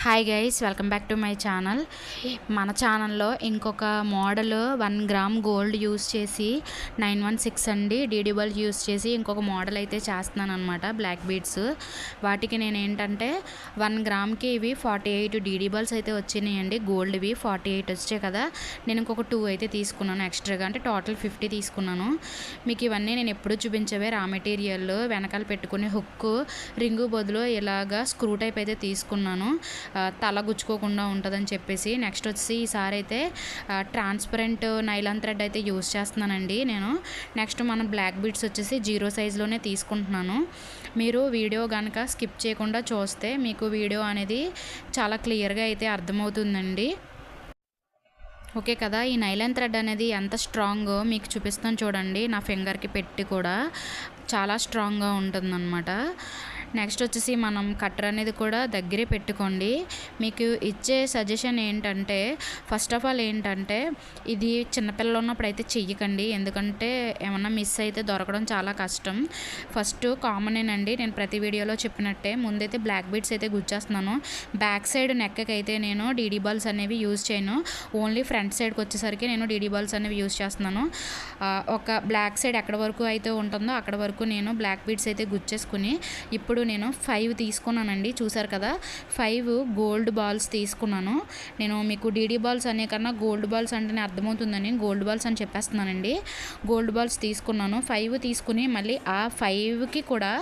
Hi guys, welcome back to my channel. మన ఛానల్లో ఇంకొక మోడల్ 1 గ్రామ్ గోల్డ్ యూస్ చేసి 916 అండి డీడీ బల్బ్ యూస్ చేసి ఇంకొక మోడల్ అయితే చేస్తున్నాను అనమాట. బ్లాక్ బీడ్స్ వాటికి నేను ఏంటంటే 1 గ్రామ్కి ఇవి 48 డీడీ బల్బ్స్ అయితే వచ్చినాయండి. గోల్డ్వి 48 వచ్చాయి కదా, నేను ఇంకొక 2 అయితే తీసుకున్నాను ఎక్స్ట్రాగా, అంటే టోటల్ 50 తీసుకున్నాను. మీకు ఇవన్నీ నేను ఎప్పుడు చూపించవే రా మెటీరియల్ వెనకాల పెట్టుకుని హుక్ రింగు బదులు ఇలాగా స్క్రూ టైప్ అయితే తీసుకున్నాను, తల గుచ్చుకోకుండా ఉంటుందని చెప్పేసి. నెక్స్ట్ వచ్చి ఈసారి అయితే ట్రాన్స్పరెంట్ నైలాన్ థ్రెడ్ అయితే యూస్ చేస్తున్నానండి నేను. నెక్స్ట్ మనం బ్లాక్ బీడ్స్ వచ్చేసి 0 సైజులోనే తీసుకుంటున్నాను. మీరు వీడియో కనుక స్కిప్ చేయకుండా చూస్తే మీకు వీడియో అనేది చాలా క్లియర్గా అయితే అర్థమవుతుందండి. ఓకే కదా, ఈ నైలాన్ థ్రెడ్ అనేది ఎంత స్ట్రాంగో మీకు చూపిస్తాను చూడండి. నా ఫింగర్కి పెట్టి కూడా చాలా స్ట్రాంగ్గా ఉంటుందన్నమాట. నెక్స్ట్ వచ్చేసి మనం కట్టర్ అనేది కూడా దగ్గరే పెట్టుకోండి. మీకు ఇచ్చే సజెషన్ ఏంటంటే, ఫస్ట్ ఆఫ్ ఆల్ ఏంటంటే ఇది చిన్నపిల్లలు ఉన్నప్పుడు అయితే చెయ్యకండి, ఎందుకంటే ఏమన్నా మిస్ అయితే దొరకడం చాలా కష్టం. ఫస్ట్ కామనేనండి, నేను ప్రతి వీడియోలో చెప్పినట్టే ముందైతే బ్లాక్ బీడ్స్ అయితే గుచ్చేస్తున్నాను. బ్యాక్ సైడ్ నెక్కకి అయితే నేను డీడీ బాల్స్ అనేవి యూజ్ చేయను, ఓన్లీ ఫ్రంట్ సైడ్కి వచ్చేసరికి నేను డీడీ బాల్స్ అనేవి యూజ్ చేస్తున్నాను. ఒక బ్లాక్ సైడ్ ఎక్కడ వరకు అయితే ఉంటుందో అక్కడ వరకు నేను బ్లాక్ బీడ్స్ అయితే గుచ్చేసుకుని ఇప్పుడు నేను 5 తీసుకున్నానండి. చూసారు కదా, 5 గోల్డ్ బాల్స్ తీసుకున్నాను. నేను మీకు డీడీ బాల్స్ అనే కన్నా గోల్డ్ బాల్స్ అంటేనే అర్థమవుతుందని గోల్డ్ బాల్స్ అని చెప్పేస్తున్నానండి. గోల్డ్ బాల్స్ తీసుకున్నాను. 5 తీసుకుని మళ్ళీ ఆ 5కి కూడా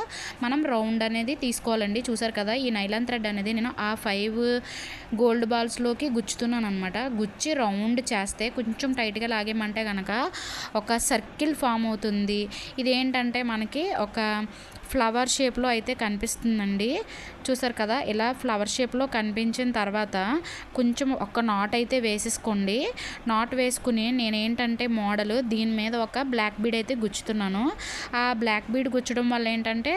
మనం రౌండ్ అనేది తీసుకోవాలండి. చూసారు కదా, ఈ నైలాన్ థ్రెడ్ అనేది నేను ఆ 5 గోల్డ్ బాల్స్లోకి గుచ్చుతున్నాను అనమాట. గుచ్చి రౌండ్ చేస్తే కొంచెం టైట్గా లాగేమంటే కనుక ఒక సర్కిల్ ఫామ్ అవుతుంది. ఇదేంటంటే మనకి ఒక ఫ్లవర్ షేప్లో అయితే కనిపిస్తుందండి. చూసారు కదా, ఇలా ఫ్లవర్ షేప్లో కనిపించిన తర్వాత కొంచెం ఒక నాట్ అయితే వేసేసుకోండి. నాట్ వేసుకుని నేనేంటంటే మోడల్ దీని మీద ఒక బ్లాక్ బీడ్ అయితే గుచ్చుతున్నాను. ఆ బ్లాక్ బీడ్ గుచ్చడం వల్ల ఏంటంటే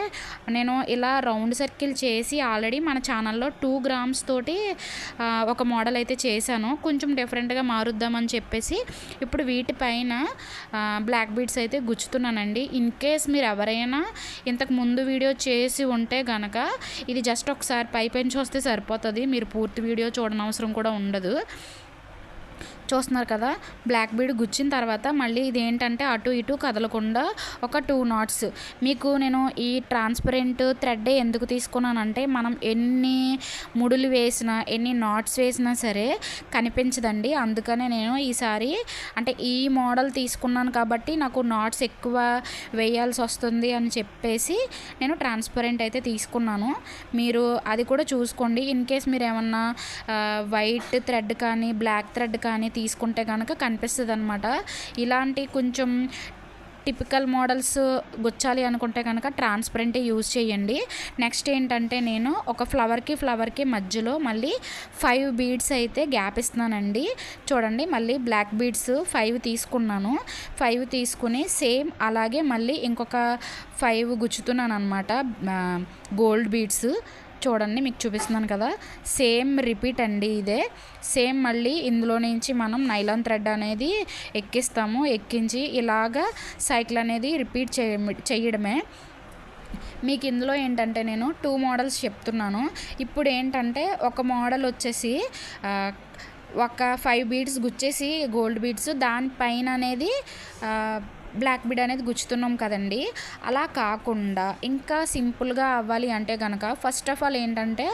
నేను ఇలా రౌండ్ సర్కిల్ చేసి ఆల్రెడీ మన ఛానల్లో 2 గ్రామ్స్ తోటి ఒక మోడల్ అయితే చేశాను. కొంచెం డిఫరెంట్గా మారుద్దామని చెప్పేసి ఇప్పుడు వీటిపైన బ్లాక్ బీడ్స్ అయితే గుచ్చుతున్నానండి. ఇన్ కేస్ మీరు ఎవరైనా ఇంతకు ముందు వీడియో చేసి ఉంటే గనక ఇది జస్ట్ ఒకసారి పైపైన చూస్తే సరిపోతుంది, మీరు పూర్తి వీడియో చూడనవసరం కూడా ఉండదు. చూస్తున్నారు కదా, బ్లాక్ బీడ్ గుచ్చిన తర్వాత మళ్ళీ ఇది ఏంటంటే అటు ఇటు కదలకుండా ఒక 2 నాట్స్. మీకు నేను ఈ ట్రాన్స్పరెంట్ థ్రెడ్ ఎందుకు తీసుకున్నానంటే మనం ఎన్ని ముడులు వేసినా ఎన్ని నాట్స్ వేసినా సరే కనిపించదండి. అందుకనే నేను ఈసారి అంటే ఈ మోడల్ తీసుకున్నాను కాబట్టి నాకు నాట్స్ ఎక్కువ వేయాల్సి వస్తుంది అని చెప్పేసి నేను ట్రాన్స్పరెంట్ అయితే తీసుకున్నాను. మీరు అది కూడా చూసుకోండి. ఇన్ కేస్ మీరు ఏమన్నా వైట్ థ్రెడ్ కానీ బ్లాక్ థ్రెడ్ కానీ తీసుకుంటే కనుక కనిపిస్తుంది అనమాట. ఇలాంటి కొంచెం టిపికల్ మోడల్స్ గుచ్చాలి అనుకుంటే కనుక ట్రాన్స్పరెంటే యూజ్ చేయండి. నెక్స్ట్ ఏంటంటే నేను ఒక ఫ్లవర్కి మధ్యలో మళ్ళీ 5 బీడ్స్ అయితే గ్యాప్ ఇస్తున్నానండి. చూడండి, మళ్ళీ బ్లాక్ బీడ్స్ 5 తీసుకున్నాను. 5 తీసుకుని సేమ్ అలాగే మళ్ళీ ఇంకొక 5 గుచ్చుతున్నాను అనమాట గోల్డ్ బీడ్స్. చూడండి, మీకు చూపిస్తున్నాను కదా, సేమ్ రిపీట్ అండి ఇదే. సేమ్ మళ్ళీ ఇందులో నుంచి మనం నైలాన్ థ్రెడ్ అనేది ఎక్కిస్తాము. ఎక్కించి ఇలాగా సైకిల్ అనేది రిపీట్ చేయడమే. మీకు ఇందులో ఏంటంటే నేను 2 మోడల్స్ చెప్తున్నాను. ఇప్పుడు ఏంటంటే ఒక మోడల్ వచ్చేసి ఒక 5 బీడ్స్ గుచ్చేసి గోల్డ్ బీడ్స్ దానిపైన అనేది బ్లాక్ బీడ్ అనేది గుచ్చుతున్నాం కదండి. అలా కాకుండా ఇంకా సింపుల్గా అవ్వాలి అంటే కనుక ఫస్ట్ ఆఫ్ ఆల్ ఏంటంటే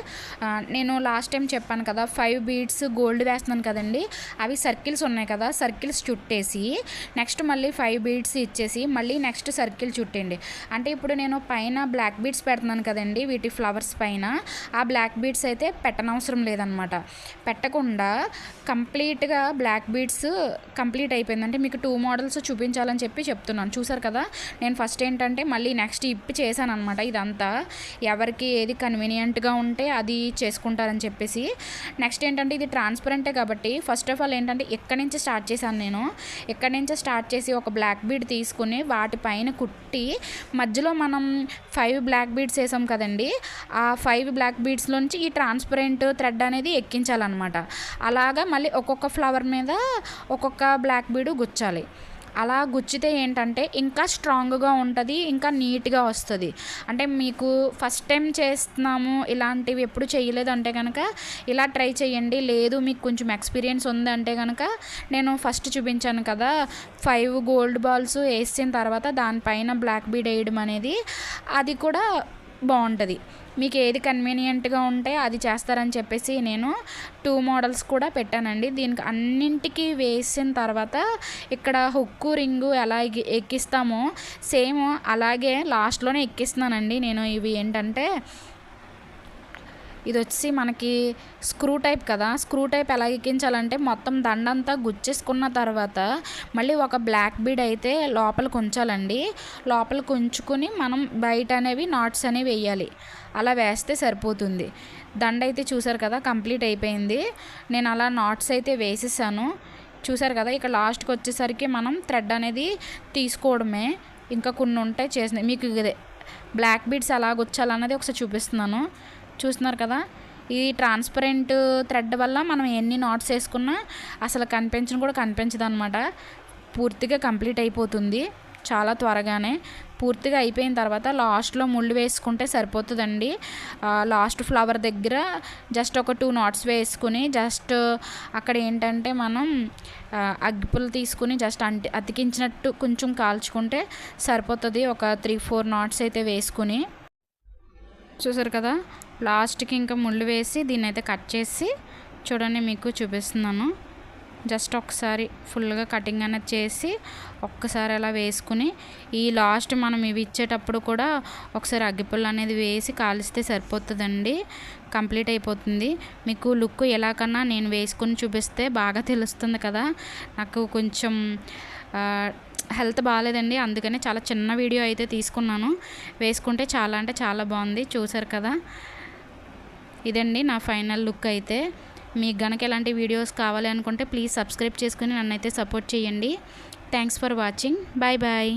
నేను లాస్ట్ టైం చెప్పాను కదా 5 బీడ్స్ గోల్డ్ వేస్తున్నాను కదండి, అవి సర్కిల్స్ ఉన్నాయి కదా, సర్కిల్స్ చుట్టేసి నెక్స్ట్ మళ్ళీ 5 బీడ్స్ ఇచ్చేసి మళ్ళీ నెక్స్ట్ సర్కిల్ చుట్టండి. అంటే ఇప్పుడు నేను పైన బ్లాక్ బీడ్స్ పెడుతున్నాను కదండి, వీటి ఫ్లవర్స్ పైన ఆ బ్లాక్ బీడ్స్ అయితే పెట్టనవసరం లేదనమాట. పెట్టకుండా కంప్లీట్గా బ్లాక్ బీడ్స్ కంప్లీట్ అయిపోయిందంటే మీకు 2 మోడల్స్ చూపించాలని చెప్పి చెప్తున్నాను. చూసారు కదా, నేను ఫస్ట్ ఏంటంటే మళ్ళీ నెక్స్ట్ ఇప్పి చేశాను అనమాట. ఇదంతా ఎవరికి ఏది కన్వీనియంట్గా ఉంటే అది చేసుకుంటారని చెప్పేసి. నెక్స్ట్ ఏంటంటే ఇది ట్రాన్స్పరెంటే కాబట్టి ఫస్ట్ ఆఫ్ ఆల్ ఏంటంటే ఎక్కడి నుంచి స్టార్ట్ చేశాను నేను. ఎక్కడి నుంచి స్టార్ట్ చేసి ఒక బ్లాక్ బీడ్ తీసుకుని వాటిపైన కుట్టి మధ్యలో మనం 5 బ్లాక్ బీడ్స్ వేసాం కదండి, ఆ 5 బ్లాక్ బీడ్స్లోంచి ఈ ట్రాన్స్పరెంట్ థ్రెడ్ అనేది ఎక్కించాలన్నమాట. అలాగా మళ్ళీ ఒక్కొక్క ఫ్లవర్ మీద ఒక్కొక్క బ్లాక్ బీడ్ గుచ్చాలి. అలా గుచ్చితే ఏంటంటే ఇంకా స్ట్రాంగ్గా ఉంటుంది, ఇంకా నీట్గా వస్తుంది. అంటే మీకు ఫస్ట్ టైం చేస్తున్నాము, ఇలాంటివి ఎప్పుడు చేయలేదు అంటే కనుక ఇలా ట్రై చేయండి. లేదు మీకు కొంచెం ఎక్స్పీరియన్స్ ఉందంటే కనుక నేను ఫస్ట్ చూపించాను కదా 5 గోల్డ్ బాల్స్ వేసిన తర్వాత దానిపైన బ్లాక్ బీడ్ వేయడం అనేది, అది కూడా బాగుంటుంది. మీకు ఏది కన్వీనియంట్గా ఉంటే అది చేస్తారని చెప్పేసి నేను 2 మోడల్స్ కూడా పెట్టానండి. దీనికి అన్నింటికి వేసిన తర్వాత ఇక్కడ హుక్కు రింగు ఎలా ఎక్కిస్తామో సేమ్ అలాగే లాస్ట్లోనే ఎక్కిస్తున్నానండి నేను. ఇవి ఏంటంటే ఇది వచ్చి మనకి స్క్రూ టైప్ కదా, స్క్రూ టైప్ ఎలా ఎక్కించాలంటే మొత్తం దండంతా గుచ్చేసుకున్న తర్వాత మళ్ళీ ఒక బ్లాక్ బీడ్ అయితే లోపలికి ఉంచాలండి. లోపలికి ఉంచుకుని మనం బయట అనేవి నాట్స్ అనేవి వేయాలి. అలా వేస్తే సరిపోతుంది. దండ అయితే చూసారు కదా కంప్లీట్ అయిపోయింది. నేను అలా నాట్స్ అయితే వేసేసాను. చూసారు కదా ఇక్కడ లాస్ట్కి వచ్చేసరికి మనం థ్రెడ్ అనేది తీసుకోవడమే. ఇంకా కొన్ని ఉంటాయి చేసినాయి. మీకు ఇదే బ్లాక్ బీడ్స్ ఎలా గుచ్చాలన్నది ఒకసారి చూపిస్తున్నాను. చూస్తున్నారు కదా, ఈ ట్రాన్స్పరెంట్ థ్రెడ్ వల్ల మనం ఎన్ని నాట్స్ వేసుకున్నా అసలు కనిపించదు అనమాట. పూర్తిగా కంప్లీట్ అయిపోతుంది చాలా త్వరగానే. పూర్తిగా అయిపోయిన తర్వాత లాస్ట్లో ముళ్ళు వేసుకుంటే సరిపోతుందండి. లాస్ట్ ఫ్లవర్ దగ్గర జస్ట్ ఒక 2 నాట్స్ వేసుకుని జస్ట్ అక్కడ ఏంటంటే మనం అగ్గిపుల్ల తీసుకుని జస్ట్ అతికించినట్టు కొంచెం కాల్చుకుంటే సరిపోతుంది. ఒక 3-4 నాట్స్ అయితే వేసుకుని చూసారు కదా, లాస్ట్కి ఇంకా ముళ్ళు వేసి దీన్ని అయితే కట్ చేసి చూడండి మీకు చూపిస్తున్నాను. జస్ట్ ఒకసారి ఫుల్గా కటింగ్ అనేది చేసి ఒక్కసారి అలా వేసుకుని ఈ లాస్ట్ మనం ఇవి ఇచ్చేటప్పుడు కూడా ఒకసారి అగ్గిపుల్ల అనేది వేసి కాలిస్తే సరిపోతుందండి. కంప్లీట్ అయిపోతుంది. మీకు లుక్ ఎలాకన్నా నేను వేసుకుని చూపిస్తే బాగా తెలుస్తుంది కదా. నాకు కొంచెం హెల్త్ బాగాలేదండి, అందుకనే చాలా చిన్న వీడియో అయితే తీసుకున్నాను. వేసుకుంటే చాలా అంటే చాలా బాగుంది. చూసారు కదా, ఇదండి నా ఫైనల్ లుక్ అయితే. మీకు గనక ఎలాంటి వీడియోస్ కావాలి అనుకుంటే ప్లీజ్ సబ్స్క్రైబ్ చేసుకుని నన్ను అయితే సపోర్ట్ చేయండి. Thanks for watching. Bye bye.